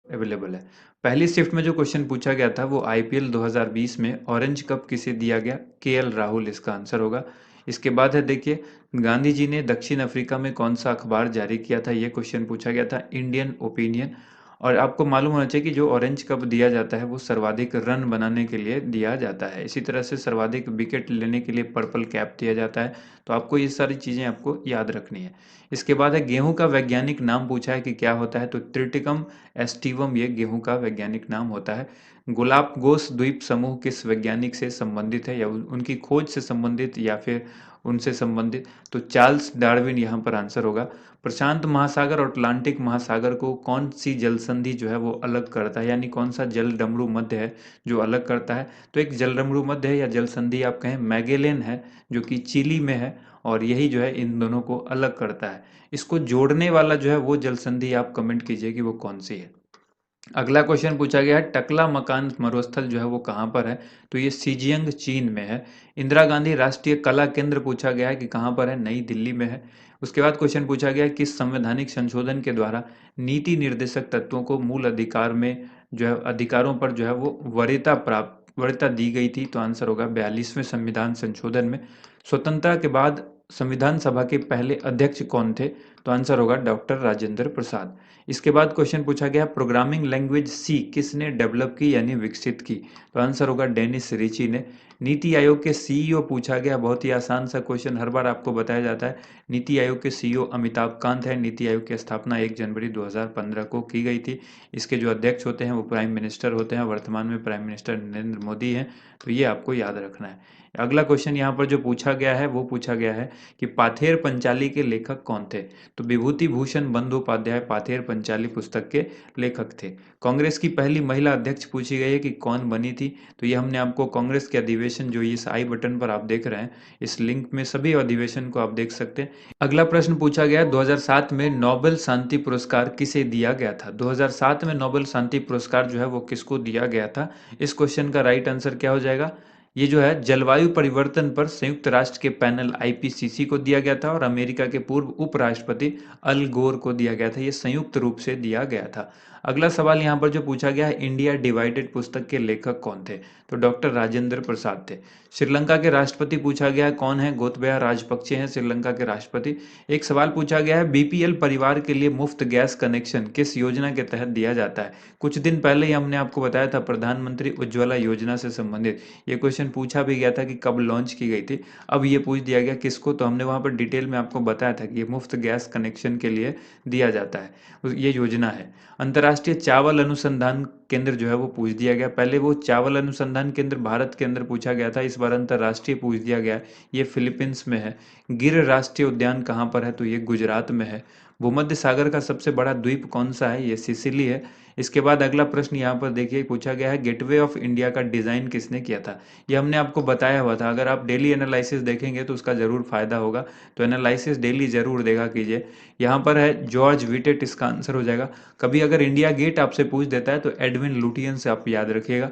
Available है। पहली shift में जो क्वेश्चन पूछा गया था वो आईपीएल 2020 में ऑरेंज कप किसे दिया गया? केएल राहुल इसका आंसर होगा। इसके बाद है देखिए, गांधी जी ने दक्षिण अफ्रीका में कौन सा अखबार जारी किया था? ये क्वेश्चन पूछा गया था, इंडियन ओपिनियन। और आपको मालूम होना चाहिए कि जो ऑरेंज कप दिया जाता है वो सर्वाधिक रन बनाने के लिए दिया जाता है। इसी तरह से सर्वाधिक विकेट लेने के लिए पर्पल कैप दिया जाता है। तो आपको ये सारी चीज़ें आपको याद रखनी है। इसके बाद है गेहूं का वैज्ञानिक नाम पूछा है कि क्या होता है? तो त्रिटिकम एस्टिवम ये गेहूं का वैज्ञानिक नाम होता है। गोलापगोस द्वीप समूह किस वैज्ञानिक से संबंधित है, या उनकी खोज से संबंधित, या फिर उनसे संबंधित? तो चार्ल्स डार्विन यहाँ पर आंसर होगा। प्रशांत महासागर और अटलांटिक महासागर को कौन सी जल संधि जो है वो अलग करता है, यानी कौन सा जल डमरू मध्य है जो अलग करता है? तो एक जल डमरू मध्य है या जल संधि आप कहें, मैगेलेन है, जो कि चिली में है। और यही जो है इन दोनों को अलग करता है। इसको जोड़ने वाला जो है वो जल संधि आप कमेंट कीजिए कि वो कौन सी है। अगला क्वेश्चन पूछा गया है, टकला मकान मरुस्थल जो है वो कहाँ पर है? तो ये सीजियंग चीन में है। इंदिरा गांधी राष्ट्रीय कला केंद्र पूछा गया है कि कहाँ पर है? नई दिल्ली में है। उसके बाद क्वेश्चन पूछा गया है, किस संवैधानिक संशोधन के द्वारा नीति निर्देशक तत्वों को मूल अधिकार में जो है अधिकारों पर जो है वो वरीयता दी गई थी? तो आंसर होगा 42वें संविधान संशोधन में। स्वतंत्रता के बाद संविधान सभा के पहले अध्यक्ष कौन थे? तो आंसर होगा डॉक्टर राजेंद्र प्रसाद। इसके बाद क्वेश्चन पूछा गया, प्रोग्रामिंग लैंग्वेज सी किसने डेवलप की यानी विकसित की? तो आंसर होगा डेनिस रिची ने। नीति आयोग के सीईओ पूछा गया, बहुत ही आसान सा क्वेश्चन हर बार आपको बताया जाता है। नीति आयोग के सीईओ अमिताभ कांत है। नीति आयोग की स्थापना 1 जनवरी 2015 को की गई थी। इसके जो अध्यक्ष होते हैं वो प्राइम मिनिस्टर होते हैं। वर्तमान में प्राइम मिनिस्टर नरेंद्र मोदी हैं। तो ये आपको याद रखना है। अगला क्वेश्चन यहाँ पर जो पूछा गया है वो पूछा गया है कि पाथेर पंचाली के लेखक कौन थे? तो विभूति भूषण बंदोपाध्याय पाथेर पंचाली पुस्तक के लेखक थे। कांग्रेस की पहली महिला अध्यक्ष पूछी गई है कि कौन बनी थी? तो ये हमने आपको कांग्रेस के अधिवेशन जो इस आई बटन पर आप देख रहे हैं, इस लिंक में सभी अधिवेशन को आप देख सकते हैं। अगला प्रश्न पूछा गया, 2007 में नोबेल शांति पुरस्कार किसे दिया गया था? 2007 में नोबेल शांति पुरस्कार जो है वो किसको दिया गया था? इस क्वेश्चन का राइट आंसर क्या हो जाएगा? ये जो है जलवायु परिवर्तन पर संयुक्त राष्ट्र के पैनल आईपीसीसी को दिया गया था, और अमेरिका के पूर्व उपराष्ट्रपति अल गोर को दिया गया था। ये संयुक्त रूप से दिया गया था। अगला सवाल यहाँ पर जो पूछा गया है, इंडिया डिवाइडेड पुस्तक के लेखक कौन थे? तो डॉक्टर राजेंद्र प्रसाद थे। श्रीलंका के राष्ट्रपति पूछा गया है, कौन है? गोतबाया राजपक्षे हैं श्रीलंका के राष्ट्रपति। एक सवाल पूछा गया है, बीपीएल परिवार के लिए मुफ्त गैस कनेक्शन किस योजना के तहत दिया जाता है? कुछ दिन पहले ही हमने आपको बताया था, प्रधानमंत्री उज्ज्वला योजना से संबंधित ये क्वेश्चन पूछा भी गया था कि कब लॉन्च की गई थी। अब ये पूछ दिया गया किसको? तो हमने वहाँ पर डिटेल में आपको बताया था कि ये मुफ्त गैस कनेक्शन के लिए दिया जाता है, ये योजना है। अंतर्राष्ट्रीय चावल अनुसंधान केंद्र जो है वो पूछ दिया गया। पहले वो चावल अनुसंधान केंद्र भारत के अंदर पूछा गया था, इस बार अंतर्राष्ट्रीय पूछ दिया गया। ये फिलीपींस में है। गिर राष्ट्रीय उद्यान कहाँ पर है? तो ये गुजरात में है। भूमध्य सागर का सबसे बड़ा द्वीप कौन सा है? ये सिसिली है। इसके बाद अगला प्रश्न यहाँ पर देखिए पूछा गया है, गेटवे ऑफ इंडिया का डिज़ाइन किसने किया था? ये हमने आपको बताया हुआ था। अगर आप डेली एनालिसिस देखेंगे तो उसका ज़रूर फायदा होगा। तो एनालिसिस डेली ज़रूर देखा कीजिए। यहाँ पर है जॉर्ज विटेट, इसका आंसर हो जाएगा। कभी अगर इंडिया गेट आपसे पूछ देता है तो एडविन लुटियन से आप याद रखिएगा।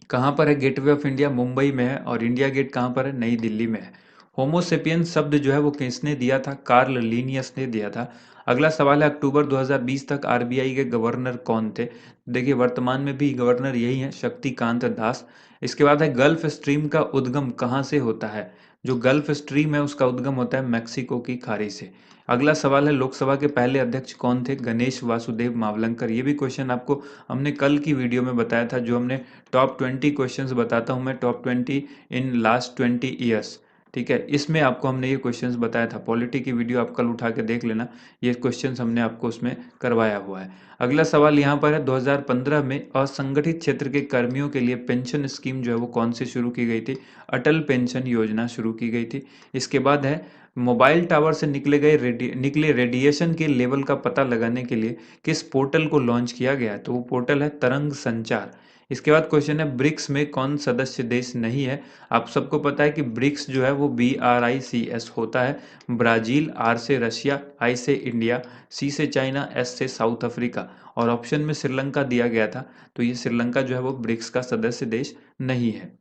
कहाँ पर है गेटवे ऑफ इंडिया? मुंबई में है। और इंडिया गेट कहाँ पर है? नई दिल्ली में है। होमोसेपियन शब्द जो है वो किसने दिया था? कार्ल लीनियस ने दिया था। अगला सवाल है, अक्टूबर 2020 तक आरबीआई के गवर्नर कौन थे? देखिए वर्तमान में भी गवर्नर यही है, शक्तिकांत दास। इसके बाद है, गल्फ स्ट्रीम का उद्गम कहाँ से होता है? जो गल्फ स्ट्रीम है उसका उद्गम होता है मैक्सिको की खाड़ी से। अगला सवाल है, लोकसभा के पहले अध्यक्ष कौन थे? गणेश वासुदेव मावलंकर। ये भी क्वेश्चन आपको हमने कल की वीडियो में बताया था, जो हमने टॉप 20 क्वेश्चंस बताता हूँ मैं, टॉप 20 इन लास्ट 20 ईयर्स। ठीक है, इसमें आपको हमने ये क्वेश्चंस बताया था। पॉलिटी की वीडियो आप कल उठा के देख लेना, ये क्वेश्चंस हमने आपको उसमें करवाया हुआ है। अगला सवाल यहाँ पर है, 2015 में असंगठित क्षेत्र के कर्मियों के लिए पेंशन स्कीम जो है वो कौन सी शुरू की गई थी? अटल पेंशन योजना शुरू की गई थी। इसके बाद है, मोबाइल टावर से निकले रेडिएशन के लेवल का पता लगाने के लिए किस पोर्टल को लॉन्च किया गया है? तो वो पोर्टल है तरंग संचार। इसके बाद क्वेश्चन है ब्रिक्स में कौन सदस्य देश नहीं है। आप सबको पता है कि ब्रिक्स जो है वो BRICS होता है। ब्राजील, R से रशिया, I से इंडिया, C से चाइना, S से साउथ अफ्रीका और ऑप्शन में श्रीलंका दिया गया था। तो ये श्रीलंका जो है वो ब्रिक्स का सदस्य देश नहीं है।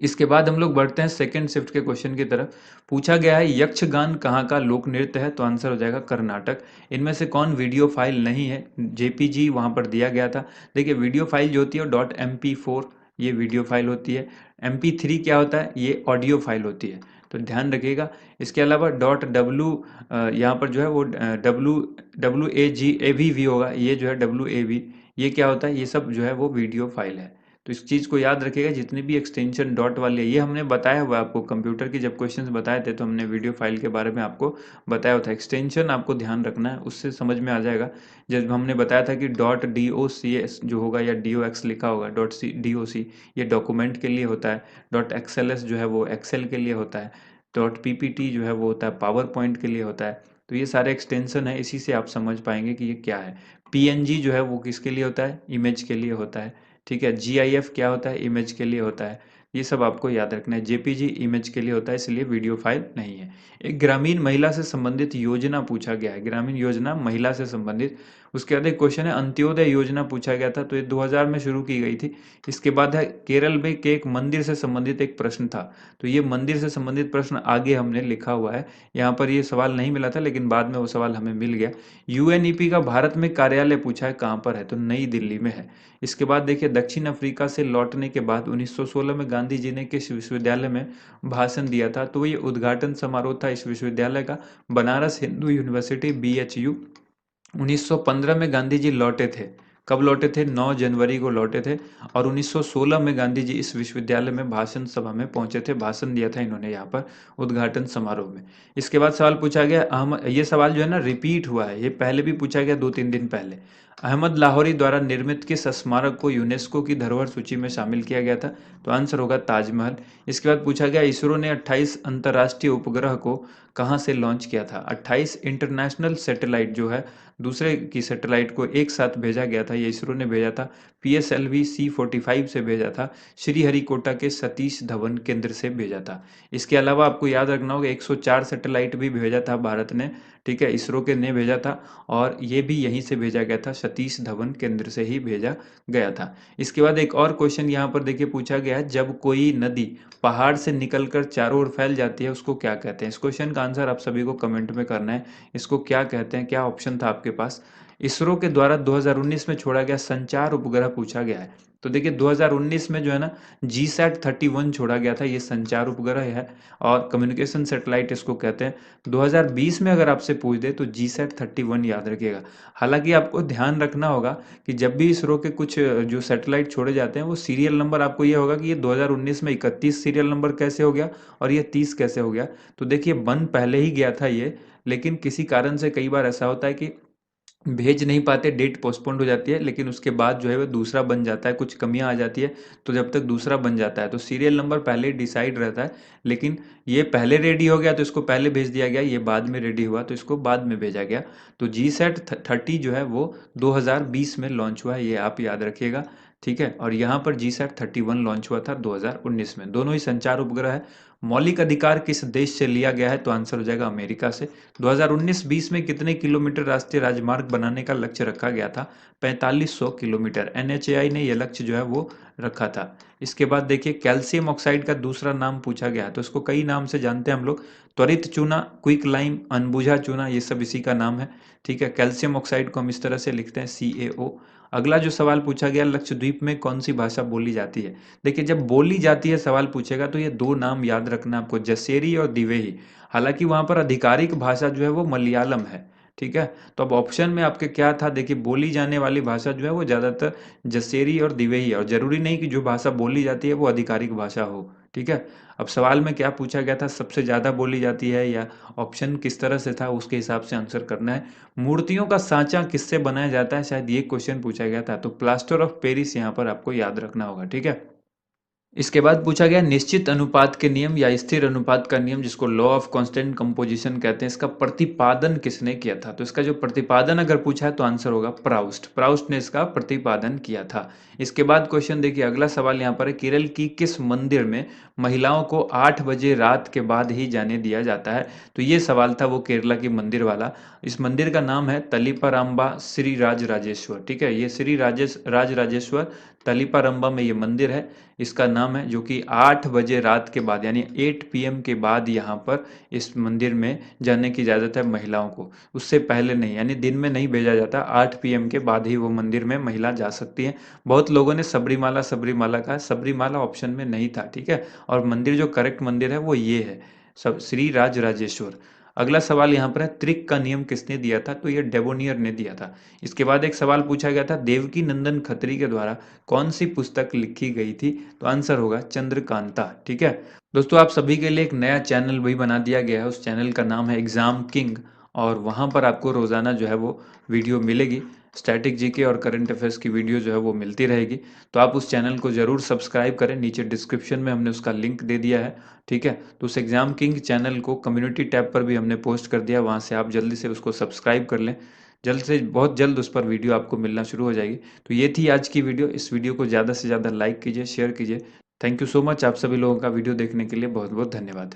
इसके बाद हम लोग बढ़ते हैं सेकंड शिफ्ट के क्वेश्चन की तरफ। पूछा गया है यक्षगान कहाँ का लोक नृत्य है, तो आंसर हो जाएगा कर्नाटक। इनमें से कौन वीडियो फाइल नहीं है, JPG वहाँ पर दिया गया था। देखिए वीडियो फाइल जो होती है .MP4 ये वीडियो फाइल होती है। MP3 क्या होता है, ये ऑडियो फाइल होती है, तो ध्यान रखिएगा। इसके अलावा .W यहाँ पर जो है वो WAV होगा, ये जो है WAV ये क्या होता है, ये सब जो है वो वीडियो फाइल है। तो इस चीज़ को याद रखिएगा, जितनी भी एक्सटेंशन डॉट वाली है ये हमने बताया हुआ है आपको कंप्यूटर की जब क्वेश्चंस बताए थे, तो हमने वीडियो फाइल के बारे में आपको बताया हुआ था। एक्सटेंशन आपको ध्यान रखना है, उससे समझ में आ जाएगा। जब हमने बताया था कि .DOCS जो होगा या DOX लिखा होगा, .DOC ये डॉक्यूमेंट के लिए होता है, .XLS जो है वो एक्सेल के लिए होता है, .PPT जो है वो होता है पावर पॉइंट के लिए होता है। तो ये सारे एक्सटेंशन है, इसी से आप समझ पाएंगे कि ये क्या है। PNG जो है वो किसके लिए होता है, इमेज के लिए होता है। ठीक है, GIF क्या होता है, इमेज के लिए होता है। ये सब आपको याद रखना है। JPG इमेज के लिए होता है, इसलिए वीडियो फाइल नहीं है। एक ग्रामीण महिला से संबंधित योजना पूछा गया है, ग्रामीण योजना महिला से संबंधित। उसके बाद एक क्वेश्चन है अंत्योदय योजना पूछा गया था, तो ये 2000 में शुरू की गई थी। इसके बाद है केरल में के एक मंदिर से संबंधित एक प्रश्न था, तो ये मंदिर से संबंधित प्रश्न आगे हमने लिखा हुआ है। यहाँ पर ये सवाल नहीं मिला था, लेकिन बाद में वो सवाल हमें मिल गया। UNEP का भारत में कार्यालय पूछा है, कहाँ पर है, तो नई दिल्ली में है। इसके बाद देखिए दक्षिण अफ्रीका से लौटने के बाद 1916 में गांधी जी ने किस विश्वविद्यालय में भाषण दिया था, तो ये उद्घाटन समारोह था इस विश्वविद्यालय का, बनारस हिंदू यूनिवर्सिटी BHU। 1915 में गांधी जी लौटे थे। कब लौटे थे, 9 जनवरी को लौटे थे। और 1916 में गांधी जी इस विश्वविद्यालय में भाषण सभा में पहुंचे थे, भाषण दिया था इन्होंने यहाँ पर उद्घाटन समारोह में। इसके बाद सवाल पूछा गया ये सवाल जो है ना रिपीट हुआ है, ये पहले भी पूछा गया 2-3 दिन पहले। अहमद लाहौरी द्वारा निर्मित किस स्मारक को यूनेस्को की धरोहर सूची में शामिल किया गया था, तो आंसर होगा ताजमहल। इसके बाद पूछा गया इसरो ने 28 अंतर्राष्ट्रीय उपग्रह को कहाँ से लॉन्च किया था। 28 इंटरनेशनल सैटेलाइट जो है दूसरे की सैटेलाइट को एक साथ भेजा गया था, ये इसरो ने भेजा था। PSLV C45 से भेजा था, श्रीहरिकोटा के सतीश धवन केंद्र से भेजा था। इसके अलावा आपको याद रखना होगा 104 सैटेलाइट भी भेजा था भारत ने, ठीक है, इसरो के ने भेजा था। और ये भी यहीं से भेजा गया था, सतीश धवन केंद्र से ही भेजा गया था। इसके बाद एक और क्वेश्चन यहाँ पर देखिए पूछा गया है, जब कोई नदी पहाड़ से निकलकर चारों ओर फैल जाती है उसको क्या कहते हैं। इस क्वेश्चन का आंसर आप सभी को कमेंट में करना है, इसको क्या कहते हैं, क्या ऑप्शन था आपके पास। इसरो के द्वारा 2019 में छोड़ा गया संचार उपग्रह पूछा गया है। तो देखिए 2019 में जो है ना GSAT-31 छोड़ा गया था, ये संचार उपग्रह है और कम्युनिकेशन सैटेलाइट इसको कहते हैं। 2020 में अगर आपसे पूछ दे तो GSAT-31 याद रखिएगा। हालांकि आपको ध्यान रखना होगा कि जब भी इसरो के कुछ जो सैटेलाइट छोड़े जाते हैं वो सीरियल नंबर आपको ये होगा कि ये 2019 में 31 सीरियल नंबर कैसे हो गया और ये 30 कैसे हो गया। तो देखिए बन पहले ही गया था ये, लेकिन किसी कारण से कई बार ऐसा होता है कि भेज नहीं पाते, डेट पोस्टपोन्ड हो जाती है, लेकिन उसके बाद जो है वो दूसरा बन जाता है, कुछ कमियां आ जाती है। तो जब तक दूसरा बन जाता है तो सीरियल नंबर पहले डिसाइड रहता है, लेकिन ये पहले रेडी हो गया तो इसको पहले भेज दिया गया, ये बाद में रेडी हुआ तो इसको बाद में भेजा गया। तो GSAT-30 जो है वो 2020 में लॉन्च हुआ है, ये आप याद रखिएगा। ठीक है, और यहाँ पर GSAT-31 लॉन्च हुआ था 2019 में। दोनों ही संचार उपग्रह है। मौलिक अधिकार किस देश से लिया गया है, तो आंसर हो जाएगा अमेरिका से। 2019-20 में कितने किलोमीटर राष्ट्रीय राजमार्ग बनाने का लक्ष्य रखा गया था, 4500 किलोमीटर। NHAI ने यह लक्ष्य जो है वो रखा था। इसके बाद देखिए कैल्शियम ऑक्साइड का दूसरा नाम पूछा गया है, तो इसको कई नाम से जानते हैं हम लोग, त्वरित चूना, क्विक लाइम, अनबुझा चूना, ये सब इसी का नाम है। ठीक है, कैल्शियम ऑक्साइड को हम इस तरह से लिखते हैं CaO। अगला जो सवाल पूछा गया, लक्षद्वीप में कौन सी भाषा बोली जाती है। देखिए जब बोली जाती है सवाल पूछेगा तो ये दो नाम याद रखना आपको, जसेरी और दिवेही। हालांकि वहां पर आधिकारिक भाषा जो है वो मलयालम है। ठीक है, तो अब ऑप्शन में आपके क्या था, देखिए बोली जाने वाली भाषा जो है वो ज्यादातर जसेरी और दिवेही है, और जरूरी नहीं कि जो भाषा बोली जाती है वो आधिकारिक भाषा हो। ठीक है, अब सवाल में क्या पूछा गया था, सबसे ज्यादा बोली जाती है या ऑप्शन किस तरह से था उसके हिसाब से आंसर करना है। मूर्तियों का सांचा किससे बनाया जाता है, शायद ये क्वेश्चन पूछा गया था, तो प्लास्टर ऑफ पेरिस यहाँ पर आपको याद रखना होगा। ठीक है, इसके बाद पूछा गया निश्चित अनुपात के नियम या स्थिर अनुपात का नियम, जिसको लॉ ऑफ कांस्टेंट कंपोजिशन कहते हैं, इसका प्रतिपादन किसने किया था? तो इसका जो प्रतिपादन अगर पूछा है तो आंसर होगा प्राउस्ट। प्राउस्ट ने इसका प्रतिपादन किया था। इसके बाद क्वेश्चन देखिए, अगला सवाल यहाँ पर है, केरल की किस मंदिर में महिलाओं को 8 बजे रात के बाद ही जाने दिया जाता है? तो ये सवाल था वो केरला की मंदिर वाला। इस मंदिर का नाम है तलीपाराम्बा श्री राज राजेश्वर। ठीक है, ये श्री राज राजेश्वर तलीपारंबा में ये मंदिर है, इसका नाम है, जो कि 8 बजे रात के बाद यानी 8 पीएम के बाद यहाँ पर इस मंदिर में जाने की इजाज़त है महिलाओं को, उससे पहले नहीं, यानी दिन में नहीं भेजा जाता, 8 पीएम के बाद ही वो मंदिर में महिला जा सकती है। बहुत लोगों ने सबरीमाला सबरीमाला कहा, सबरीमाला ऑप्शन में नहीं था। ठीक है, और मंदिर जो करेक्ट मंदिर है वो ये है, सब श्री राज राजेश्वर। अगला सवाल यहाँ पर है, त्रिक का नियम किसने दिया था? तो ये डेबोनियर ने दिया था। इसके बाद एक सवाल पूछा गया था, देवकी नंदन खत्री के द्वारा कौन सी पुस्तक लिखी गई थी? तो आंसर होगा चंद्रकांता। ठीक है दोस्तों, आप सभी के लिए एक नया चैनल भी बना दिया गया है, उस चैनल का नाम है एग्जाम किंग, और वहाँ पर आपको रोजाना जो है वो वीडियो मिलेगी, स्टैटिक जीके और करंट अफेयर्स की वीडियो जो है वो मिलती रहेगी। तो आप उस चैनल को जरूर सब्सक्राइब करें, नीचे डिस्क्रिप्शन में हमने उसका लिंक दे दिया है। ठीक है, तो उस एग्जाम किंग चैनल को कम्युनिटी टैब पर भी हमने पोस्ट कर दिया, वहाँ से आप जल्दी से उसको सब्सक्राइब कर लें, जल्द से बहुत जल्द उस पर वीडियो आपको मिलना शुरू हो जाएगी। तो ये थी आज की वीडियो, इस वीडियो को ज़्यादा से ज़्यादा लाइक कीजिए, शेयर कीजिए। थैंक यू सो मच, आप सभी लोगों का वीडियो देखने के लिए बहुत बहुत धन्यवाद।